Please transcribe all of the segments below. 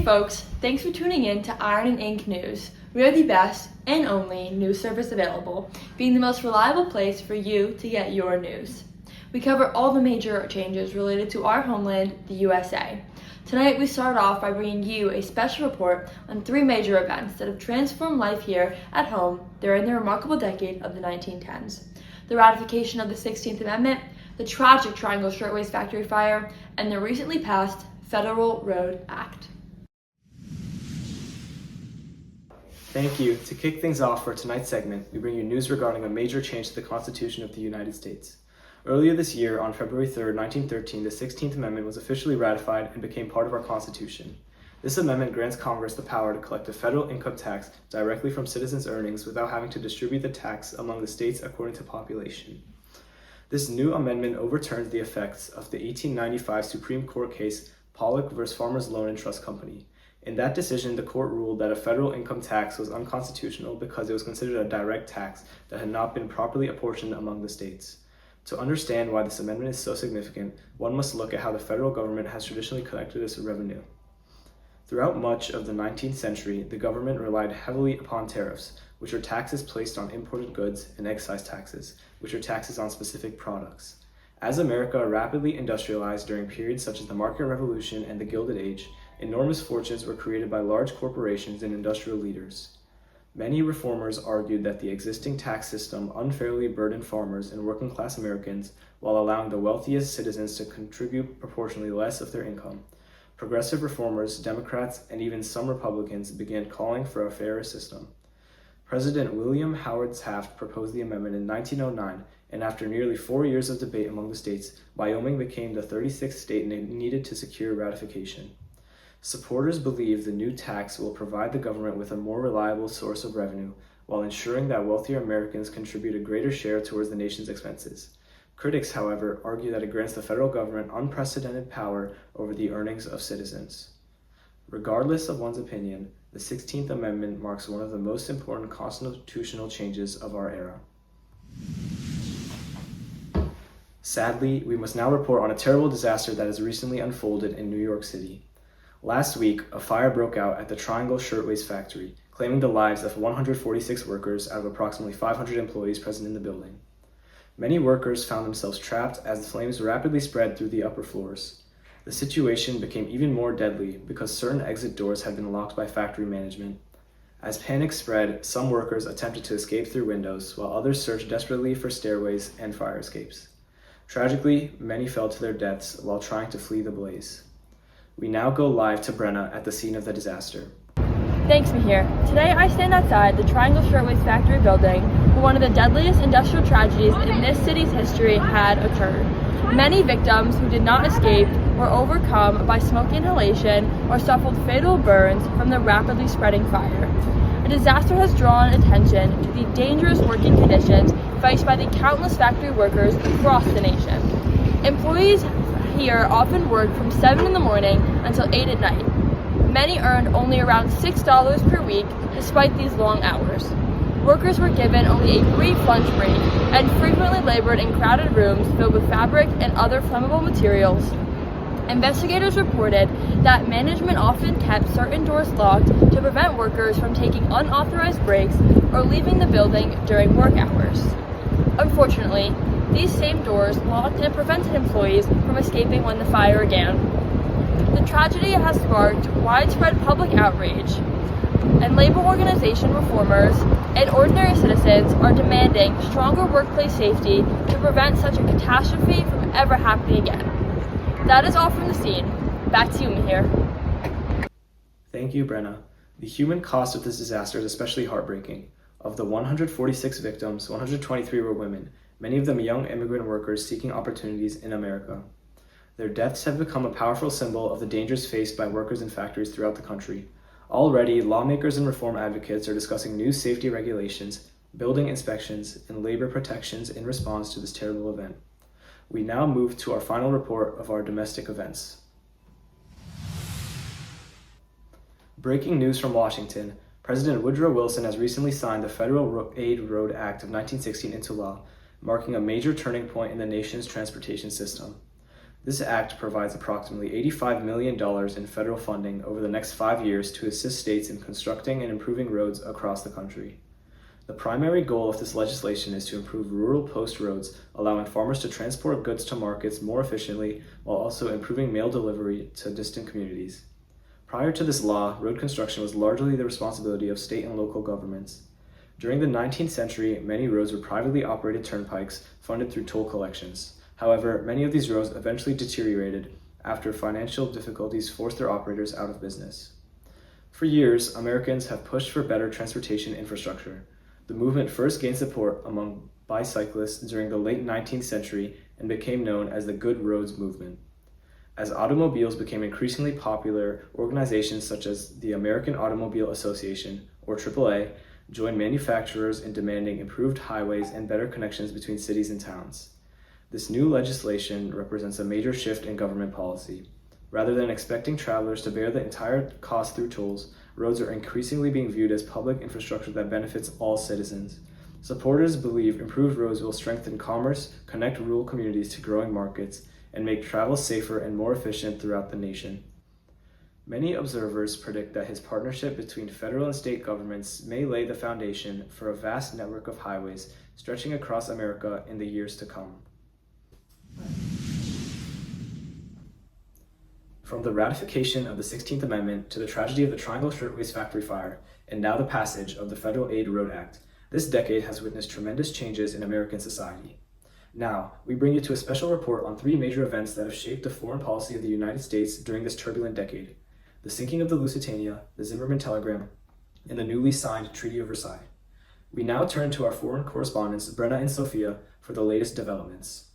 folks, thanks for tuning in to Iron and Ink News. We are the best and only news service available, being the most reliable place for you to get your news. We cover all the major changes related to our homeland, the USA. Tonight we start off by bringing you a special report on 3 major events that have transformed life here at home during the remarkable decade of the 1910s. The ratification of the 16th Amendment, the tragic Triangle Shirtwaist Factory fire, and the recently passed Federal Road Act. Thank you. To kick things off for tonight's segment, we bring you news regarding a major change to the Constitution of the United States. Earlier this year, on February 3, 1913, the 16th Amendment was officially ratified and became part of our Constitution. This amendment grants Congress the power to collect a federal income tax directly from citizens' earnings without having to distribute the tax among the states according to population. This new amendment overturns the effects of the 1895 Supreme Court case Pollock v. Farmers Loan and Trust Company. In that decision, the court ruled that a federal income tax was unconstitutional because it was considered a direct tax that had not been properly apportioned among the states. To understand why this amendment is so significant, one must look at how the federal government has traditionally collected its revenue. Throughout much of the 19th century, the government relied heavily upon tariffs, which are taxes placed on imported goods, and excise taxes, which are taxes on specific products. As America rapidly industrialized during periods such as the Market Revolution and the Gilded Age, enormous fortunes were created by large corporations and industrial leaders. Many reformers argued that the existing tax system unfairly burdened farmers and working-class Americans while allowing the wealthiest citizens to contribute proportionally less of their income. Progressive reformers, Democrats, and even some Republicans began calling for a fairer system. President William Howard Taft proposed the amendment in 1909, and after nearly 4 years of debate among the states, Wyoming became the 36th state needed to secure ratification. Supporters believe the new tax will provide the government with a more reliable source of revenue, while ensuring that wealthier Americans contribute a greater share towards the nation's expenses. Critics, however, argue that it grants the federal government unprecedented power over the earnings of citizens. Regardless of one's opinion, the 16th Amendment marks one of the most important constitutional changes of our era. Sadly, we must now report on a terrible disaster that has recently unfolded in New York City. Last week, a fire broke out at the Triangle Shirtwaist Factory, claiming the lives of 146 workers out of approximately 500 employees present in the building. Many workers found themselves trapped as the flames rapidly spread through the upper floors. The situation became even more deadly because certain exit doors had been locked by factory management. As panic spread, some workers attempted to escape through windows, while others searched desperately for stairways and fire escapes. Tragically, many fell to their deaths while trying to flee the blaze. We now go live to Brenna at the scene of the disaster. Thanks, Mihir. Today I stand outside the Triangle Shirtwaist Factory building where one of the deadliest industrial tragedies in this city's history had occurred. Many victims who did not escape were overcome by smoke inhalation or suffered fatal burns from the rapidly spreading fire. The disaster has drawn attention to the dangerous working conditions faced by the countless factory workers across the nation. Employees here often work from 7 in the morning until 8 at night. Many earned only around $6 per week despite these long hours. Workers were given only a brief lunch break and frequently labored in crowded rooms filled with fabric and other flammable materials. Investigators reported that management often kept certain doors locked to prevent workers from taking unauthorized breaks or leaving the building during work hours. Unfortunately, these same doors locked and prevented employees from escaping when the fire began. The tragedy has sparked widespread public outrage, and labor organization reformers and ordinary citizens are demanding stronger workplace safety to prevent such a catastrophe from ever happening again. That is all from the scene. Back to you, Mihir. Thank you, Brenna. The human cost of this disaster is especially heartbreaking. Of the 146 victims, 123 were women, many of them young immigrant workers seeking opportunities in America. Their deaths have become a powerful symbol of the dangers faced by workers in factories throughout the country. Already, lawmakers and reform advocates are discussing new safety regulations, building inspections, and labor protections in response to this terrible event. We now move to our final report of our domestic events. Breaking news from Washington. President Woodrow Wilson has recently signed the Federal Aid Road Act of 1916 into law, marking a major turning point in the nation's transportation system. This act provides approximately $85 million in federal funding over the next 5 years to assist states in constructing and improving roads across the country. The primary goal of this legislation is to improve rural post roads, allowing farmers to transport goods to markets more efficiently while also improving mail delivery to distant communities. Prior to this law, road construction was largely the responsibility of state and local governments. During the 19th century, many roads were privately operated turnpikes funded through toll collections. However, many of these roads eventually deteriorated after financial difficulties forced their operators out of business. For years, Americans have pushed for better transportation infrastructure. The movement first gained support among bicyclists during the late 19th century and became known as the Good Roads Movement. As automobiles became increasingly popular, organizations such as the American Automobile Association, or AAA, joined manufacturers in demanding improved highways and better connections between cities and towns. This new legislation represents a major shift in government policy. Rather than expecting travelers to bear the entire cost through tolls, roads are increasingly being viewed as public infrastructure that benefits all citizens. Supporters believe improved roads will strengthen commerce, connect rural communities to growing markets, and make travel safer and more efficient throughout the nation. Many observers predict that his partnership between federal and state governments may lay the foundation for a vast network of highways stretching across America in the years to come. From the ratification of the 16th Amendment to the tragedy of the Triangle Shirtwaist Factory fire, and now the passage of the Federal Aid Road Act, this decade has witnessed tremendous changes in American society. Now, we bring you to a special report on 3 major events that have shaped the foreign policy of the United States during this turbulent decade: the sinking of the Lusitania, the Zimmerman Telegram, and the newly signed Treaty of Versailles. We now turn to our foreign correspondents, Brenna and Sophia, for the latest developments.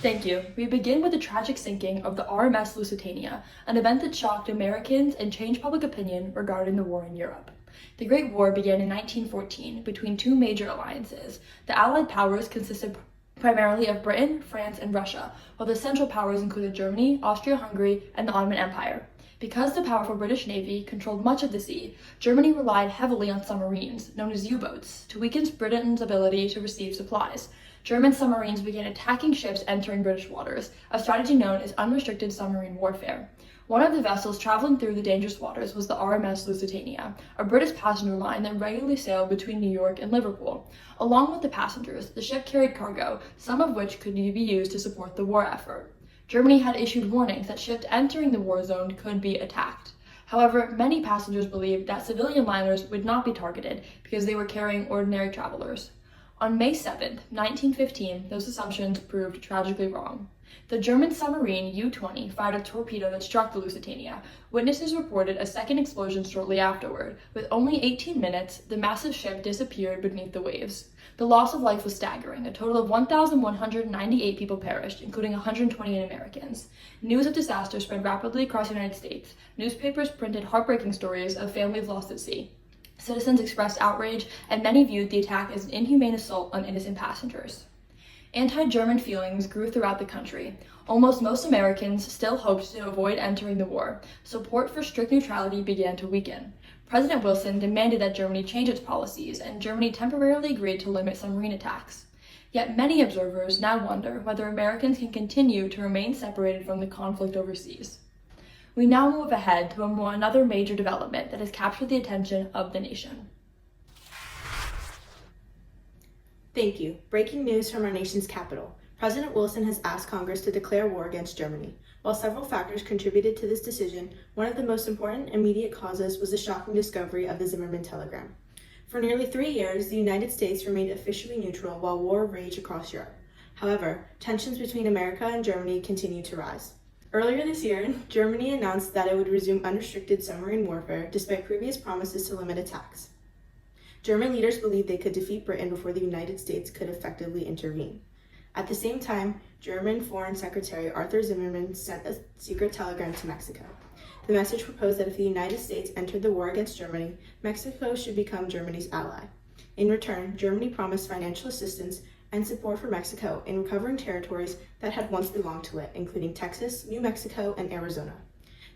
Thank you. We begin with the tragic sinking of the RMS Lusitania, an event that shocked Americans and changed public opinion regarding the war in Europe. The Great War began in 1914 between 2 major alliances. The Allied powers consisted primarily of Britain, France, and Russia, while the Central Powers included Germany, Austria-Hungary, and the Ottoman Empire. Because the powerful British Navy controlled much of the sea, Germany relied heavily on submarines, known as U-boats, to weaken Britain's ability to receive supplies. German submarines began attacking ships entering British waters, a strategy known as unrestricted submarine warfare. One of the vessels traveling through the dangerous waters was the RMS Lusitania, a British passenger line that regularly sailed between New York and Liverpool. Along with the passengers, the ship carried cargo, some of which could be used to support the war effort. Germany had issued warnings that ships entering the war zone could be attacked. However, many passengers believed that civilian liners would not be targeted because they were carrying ordinary travelers. On May 7, 1915, those assumptions proved tragically wrong. The German submarine U-20 fired a torpedo that struck the Lusitania. Witnesses reported a second explosion shortly afterward. With only 18 minutes, the massive ship disappeared beneath the waves. The loss of life was staggering. A total of 1,198 people perished, including 128 Americans. News of disaster spread rapidly across the United States. Newspapers printed heartbreaking stories of families lost at sea. Citizens expressed outrage, and many viewed the attack as an inhumane assault on innocent passengers. Anti-German feelings grew throughout the country. Almost most Americans still hoped to avoid entering the war. Support for strict neutrality began to weaken. President Wilson demanded that Germany change its policies, and Germany temporarily agreed to limit submarine attacks. Yet many observers now wonder whether Americans can continue to remain separated from the conflict overseas. We now move ahead to another major development that has captured the attention of the nation. Thank you. Breaking news from our nation's capital. President Wilson has asked Congress to declare war against Germany. While several factors contributed to this decision, one of the most important immediate causes was the shocking discovery of the Zimmerman Telegram. For nearly 3 years, the United States remained officially neutral while war raged across Europe. However, tensions between America and Germany continued to rise. Earlier this year, Germany announced that it would resume unrestricted submarine warfare despite previous promises to limit attacks. German leaders believed they could defeat Britain before the United States could effectively intervene. At the same time, German Foreign Secretary Arthur Zimmermann sent a secret telegram to Mexico. The message proposed that if the United States entered the war against Germany, Mexico should become Germany's ally. In return, Germany promised financial assistance and support for Mexico in recovering territories that had once belonged to it, including Texas, New Mexico, and Arizona.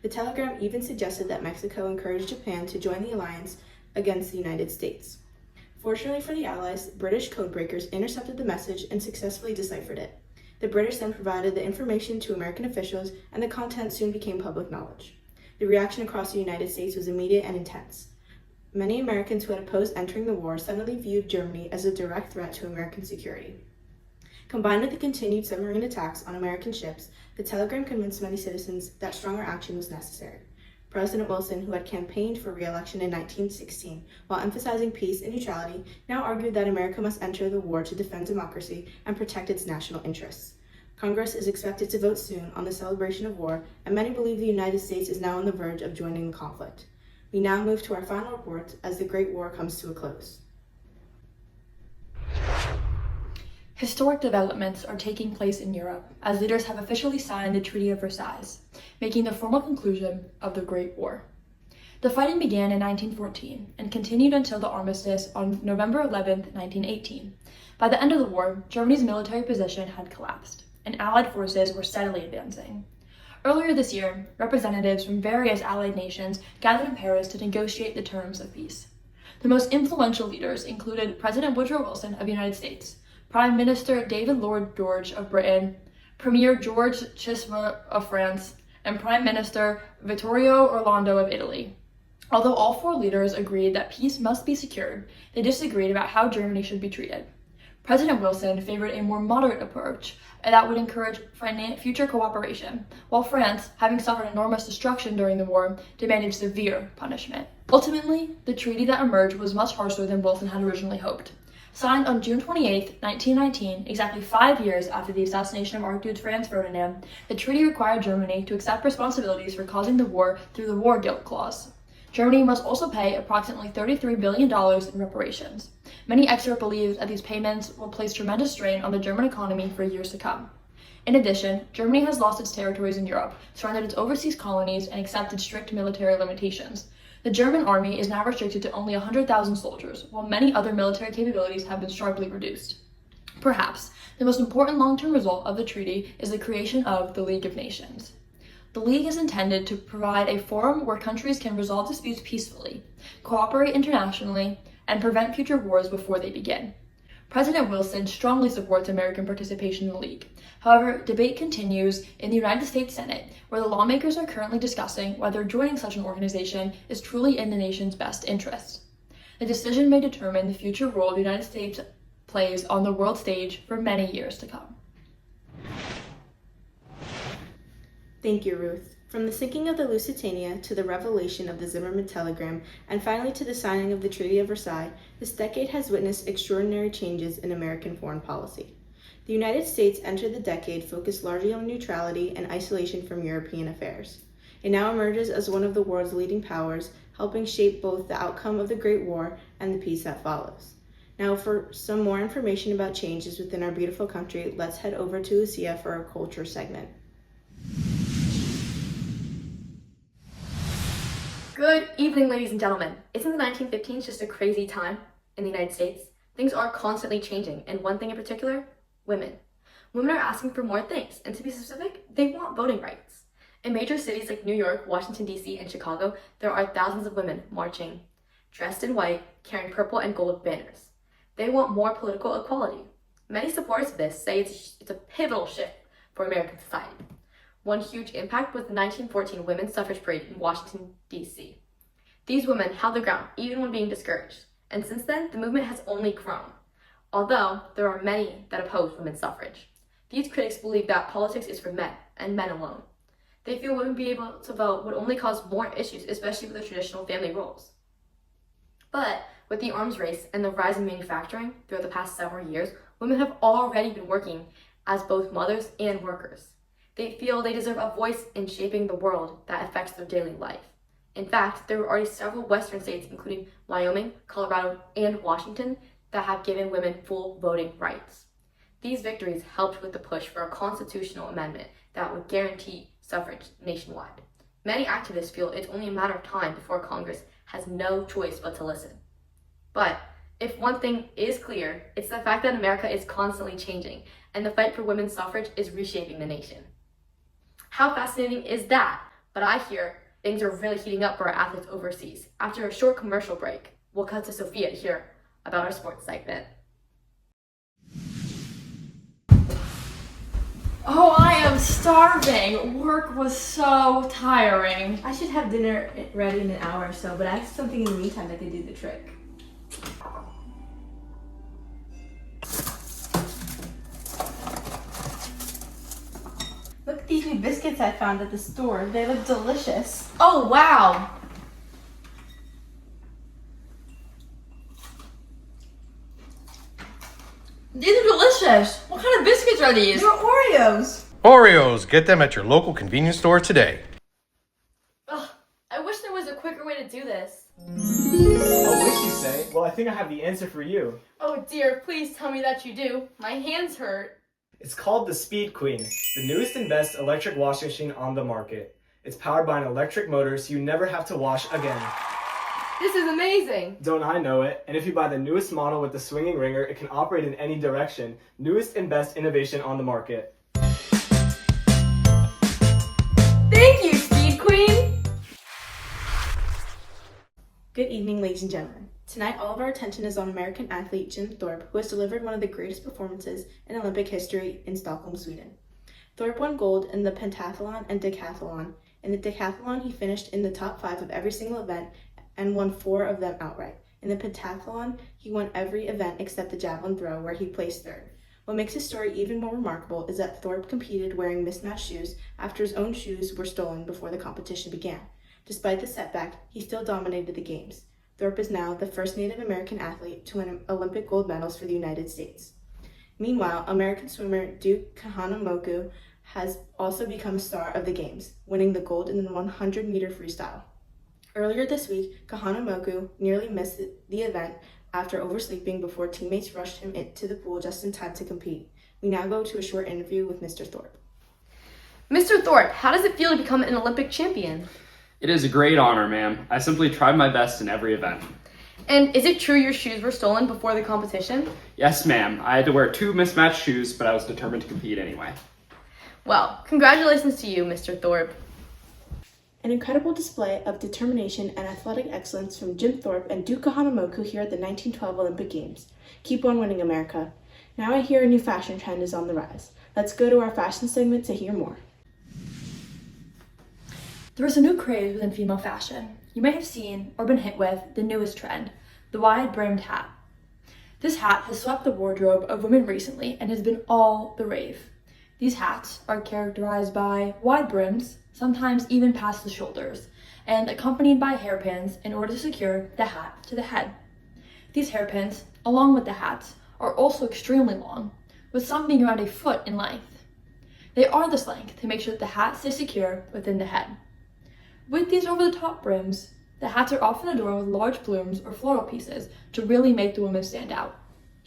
The telegram even suggested that Mexico encouraged Japan to join the alliance against the United States. Fortunately for the Allies, British codebreakers intercepted the message and successfully deciphered it. The British then provided the information to American officials, and the content soon became public knowledge. The reaction across the United States was immediate and intense. Many Americans who had opposed entering the war suddenly viewed Germany as a direct threat to American security. Combined with the continued submarine attacks on American ships, the telegram convinced many citizens that stronger action was necessary. President Wilson, who had campaigned for re-election in 1916 while emphasizing peace and neutrality, now argued that America must enter the war to defend democracy and protect its national interests. Congress is expected to vote soon on the celebration of war, and many believe the United States is now on the verge of joining the conflict. We now move to our final report as the Great War comes to a close. Historic developments are taking place in Europe as leaders have officially signed the Treaty of Versailles, making the formal conclusion of the Great War. The fighting began in 1914 and continued until the armistice on November 11, 1918. By the end of the war, Germany's military position had collapsed, and Allied forces were steadily advancing. Earlier this year, representatives from various Allied nations gathered in Paris to negotiate the terms of peace. The most influential leaders included President Woodrow Wilson of the United States, Prime Minister David Lloyd George of Britain, Premier George Chisholm of France, and Prime Minister Vittorio Orlando of Italy. Although all four leaders agreed that peace must be secured, they disagreed about how Germany should be treated. President Wilson favored a more moderate approach that would encourage future cooperation, while France, having suffered enormous destruction during the war, demanded severe punishment. Ultimately, the treaty that emerged was much harsher than Wilson had originally hoped. Signed on June 28, 1919, exactly 5 years after the assassination of Archduke Franz Ferdinand, the treaty required Germany to accept responsibilities for causing the war through the War Guilt Clause. Germany must also pay approximately $33 billion in reparations. Many experts believe that these payments will place tremendous strain on the German economy for years to come. In addition, Germany has lost its territories in Europe, surrendered its overseas colonies, and accepted strict military limitations. The German army is now restricted to only 100,000 soldiers, while many other military capabilities have been sharply reduced. Perhaps the most important long-term result of the treaty is the creation of the League of Nations. The League is intended to provide a forum where countries can resolve disputes peacefully, cooperate internationally, and prevent future wars before they begin. President Wilson strongly supports American participation in the League. However, debate continues in the United States Senate, where the lawmakers are currently discussing whether joining such an organization is truly in the nation's best interest. The decision may determine the future role the United States plays on the world stage for many years to come. Thank you, Ruth. From the sinking of the Lusitania to the revelation of the Zimmermann telegram, and finally to the signing of the Treaty of Versailles, this decade has witnessed extraordinary changes in American foreign policy. The United States entered the decade focused largely on neutrality and isolation from European affairs. It now emerges as one of the world's leading powers, helping shape both the outcome of the Great War and the peace that follows. Now, for some more information about changes within our beautiful country, let's head over to Lucia for our culture segment. Good evening, ladies and gentlemen. Isn't the 1915s just a crazy time in the United States? Things are constantly changing, and one thing in particular, women. Women are asking for more things, and to be specific, they want voting rights. In major cities like New York, Washington, D.C., and Chicago, there are thousands of women marching, dressed in white, carrying purple and gold banners. They want more political equality. Many supporters of this say it's a pivotal shift for American society. One huge impact was the 1914 Women's Suffrage Parade in Washington, D.C. These women held their ground even when being discouraged, and since then, the movement has only grown. Although there are many that oppose women's suffrage. These critics believe that politics is for men, and men alone. They feel women being able to vote would only cause more issues, especially with the traditional family roles. But with the arms race and the rise in manufacturing throughout the past several years, women have already been working as both mothers and workers. They feel they deserve a voice in shaping the world that affects their daily life. In fact, there are already several Western states, including Wyoming, Colorado, and Washington, that have given women full voting rights. These victories helped with the push for a constitutional amendment that would guarantee suffrage nationwide. Many activists feel it's only a matter of time before Congress has no choice but to listen. But if one thing is clear, it's the fact that America is constantly changing, and the fight for women's suffrage is reshaping the nation. How fascinating is that? But I hear things are really heating up for our athletes overseas. After a short commercial break, we'll cut to Sophia to hear about our sports segment. Oh, I am starving. Work was so tiring. I should have dinner ready in an hour or so, but I have something in the meantime that could do the trick. Look at these new biscuits I found at the store. They look delicious. Oh, wow. These are delicious. What kind of biscuits are these? They're Oreos. Oreos, get them at your local convenience store today. Ugh, I wish there was a quicker way to do this. Oh, wish you say? Well, I think I have the answer for you. Oh dear, please tell me that you do. My hands hurt. It's called the Speed Queen, the newest and best electric washing machine on the market. It's powered by an electric motor, so you never have to wash again. This is amazing. Don't I know it? And if you buy the newest model with the swinging ringer, it can operate in any direction. Newest and best innovation on the market. Thank you, Speed Queen. Good evening, ladies and gentlemen. Tonight, all of our attention is on American athlete Jim Thorpe, who has delivered one of the greatest performances in Olympic history in Stockholm, Sweden. Thorpe won gold in the pentathlon and decathlon. In the decathlon, he finished in the top 5 of every single event and won 4 of them outright. In the pentathlon, he won every event except the javelin throw, where he placed 3rd. What makes his story even more remarkable is that Thorpe competed wearing mismatched shoes after his own shoes were stolen before the competition began. Despite the setback, he still dominated the games. Thorpe is now the first Native American athlete to win Olympic gold medals for the United States. Meanwhile, American swimmer Duke Kahanamoku has also become a star of the games, winning the gold in the 100-meter freestyle. Earlier this week, Kahanamoku nearly missed the event after oversleeping before teammates rushed him into the pool just in time to compete. We now go to a short interview with Mr. Thorpe. Mr. Thorpe, how does it feel to become an Olympic champion? It is a great honor, ma'am. I simply tried my best in every event. And is it true your shoes were stolen before the competition? Yes, ma'am. I had to wear 2 mismatched shoes, but I was determined to compete anyway. Well, congratulations to you, Mr. Thorpe. An incredible display of determination and athletic excellence from Jim Thorpe and Duke Kahanamoku here at the 1912 Olympic Games. Keep on winning, America. Now I hear a new fashion trend is on the rise. Let's go to our fashion segment to hear more. There is a new craze within female fashion. You may have seen or been hit with the newest trend, the wide-brimmed hat. This hat has swept the wardrobe of women recently and has been all the rave. These hats are characterized by wide brims, sometimes even past the shoulders, and accompanied by hairpins in order to secure the hat to the head. These hairpins, along with the hats, are also extremely long, with some being around a foot in length. They are this length to make sure that the hat stays secure within the head. With these over-the-top brims, the hats are often adorned with large blooms or floral pieces to really make the woman stand out.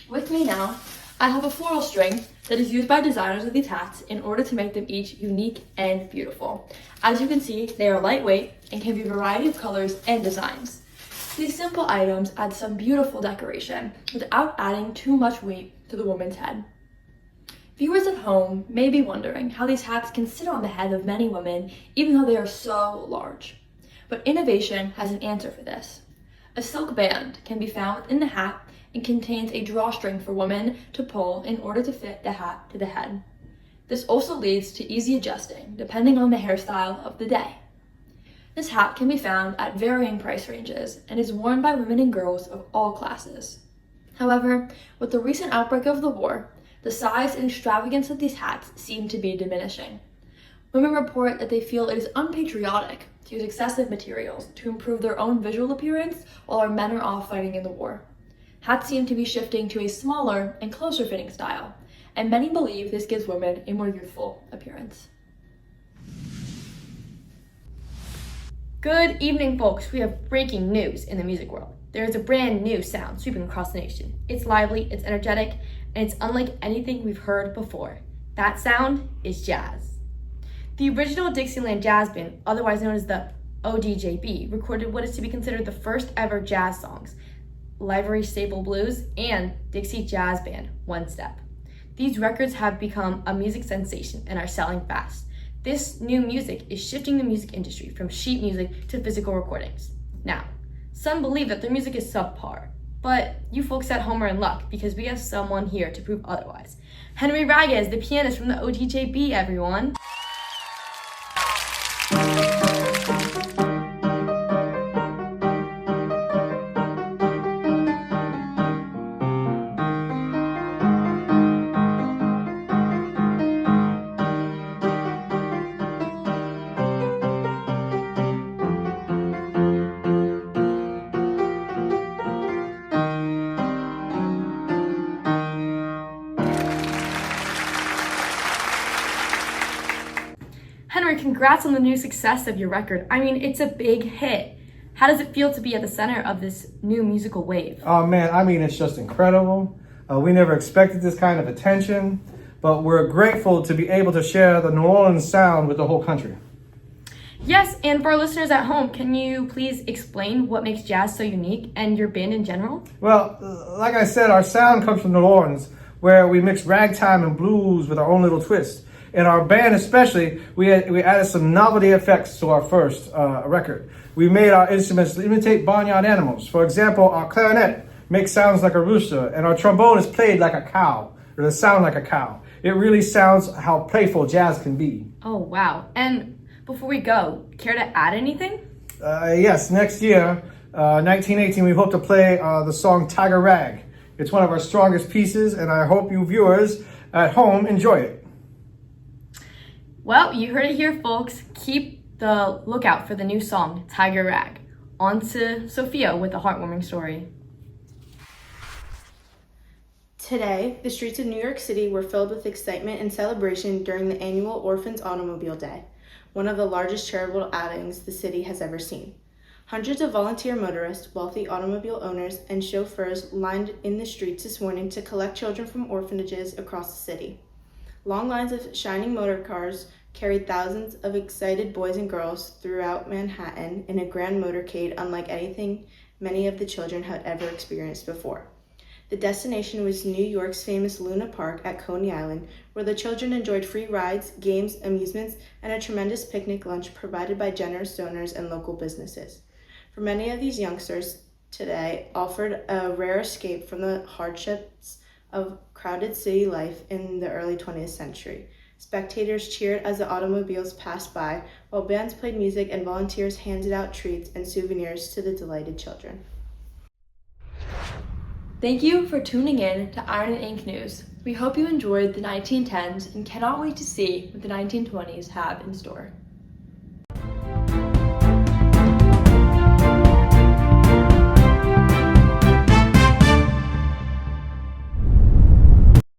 With me now, I have a floral string that is used by designers of these hats in order to make them each unique and beautiful. As you can see, they are lightweight and can be a variety of colors and designs. These simple items add some beautiful decoration without adding too much weight to the woman's head. Viewers at home may be wondering how these hats can sit on the head of many women even though they are so large. But innovation has an answer for this. A silk band can be found within the hat and contains a drawstring for women to pull in order to fit the hat to the head. This also leads to easy adjusting depending on the hairstyle of the day. This hat can be found at varying price ranges and is worn by women and girls of all classes. However, with the recent outbreak of the war, the size and extravagance of these hats seem to be diminishing. Women report that they feel it is unpatriotic to use excessive materials to improve their own visual appearance while our men are off fighting in the war. Hats seem to be shifting to a smaller and closer fitting style, and many believe this gives women a more youthful appearance. Good evening, folks. We have breaking news in the music world. There is a brand new sound sweeping across the nation. It's lively, it's energetic, and it's unlike anything we've heard before. That sound is jazz. The original Dixieland Jazz Band, otherwise known as the ODJB, recorded what is to be considered the first ever jazz songs, Livery Staple Blues and Dixie Jazz Band, One Step. These records have become a music sensation and are selling fast. This new music is shifting the music industry from sheet music to physical recordings. Now, some believe that their music is subpar, but you folks at home are in luck because we have someone here to prove otherwise. Henry Ragas, the pianist from the OTJB, everyone. Henry, congrats on the new success of your record. I mean, it's a big hit. How does it feel to be at the center of this new musical wave? Oh man, I mean, it's just incredible. We never expected this kind of attention, but we're grateful to be able to share the New Orleans sound with the whole country. Yes, and for our listeners at home, can you please explain what makes jazz so unique and your band in general? Well, like I said, our sound comes from New Orleans, where we mix ragtime and blues with our own little twist. In our band especially, we added some novelty effects to our first record. We made our instruments imitate barnyard animals. For example, our clarinet makes sounds like a rooster, and our trombone is played like a cow, or does sound like a cow. It really sounds how playful jazz can be. Oh, wow. And before we go, care to add anything? Yes, next year, 1918, we hope to play the song Tiger Rag. It's one of our strongest pieces, and I hope you viewers at home enjoy it. Well, you heard it here, folks. Keep the lookout for the new song, Tiger Rag. On to Sophia with a heartwarming story. Today, the streets of New York City were filled with excitement and celebration during the annual Orphans Automobile Day, one of the largest charitable outings the city has ever seen. Hundreds of volunteer motorists, wealthy automobile owners, and chauffeurs lined in the streets this morning to collect children from orphanages across the city. Long lines of shining motor cars carried thousands of excited boys and girls throughout Manhattan in a grand motorcade unlike anything many of the children had ever experienced before. The destination was New York's famous Luna Park at Coney Island, where the children enjoyed free rides, games, amusements, and a tremendous picnic lunch provided by generous donors and local businesses. For many of these youngsters, today offered a rare escape from the hardships of crowded city life in the early 20th century. Spectators cheered as the automobiles passed by, while bands played music and volunteers handed out treats and souvenirs to the delighted children. Thank you for tuning in to Iron and Ink News. We hope you enjoyed the 1910s and cannot wait to see what the 1920s have in store.